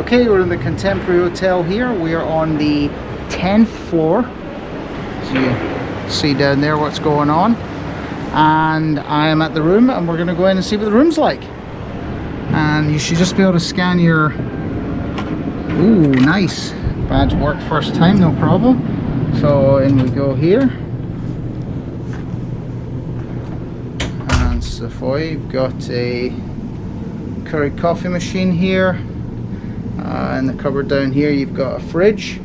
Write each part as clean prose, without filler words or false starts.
Okay, we're in the Contemporary Hotel here. We are on the 10th floor. So you see down there what's going on. And I am at the room and we're going to go in and see what the room's like. And you should just be able to scan your... Ooh, nice. Badge worked first time, no problem. So in we go here. And Savoy, you've got a Keurig coffee machine here. In the cupboard down here you've got a fridge.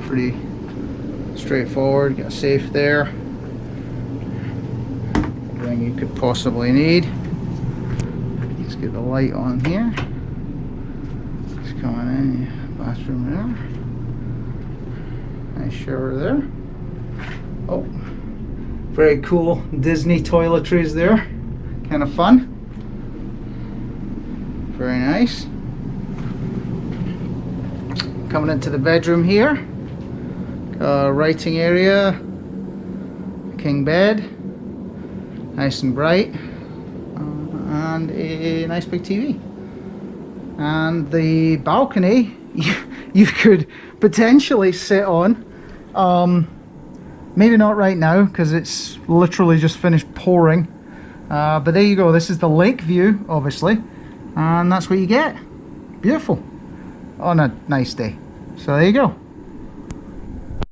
Pretty straightforward, got a safe there. Everything you could possibly need. Let's get the light on here. Just coming in, bathroom there. Nice shower there. Oh, very cool Disney toiletries there. Kind of fun. Very nice. Coming into the bedroom here. Writing area. King bed. Nice and bright. And a nice big TV. And the balcony you could potentially sit on. Maybe not right now because it's literally just finished pouring. But there you go. This is the lake view, obviously. And that's what you get. Beautiful on a nice day. So there you go.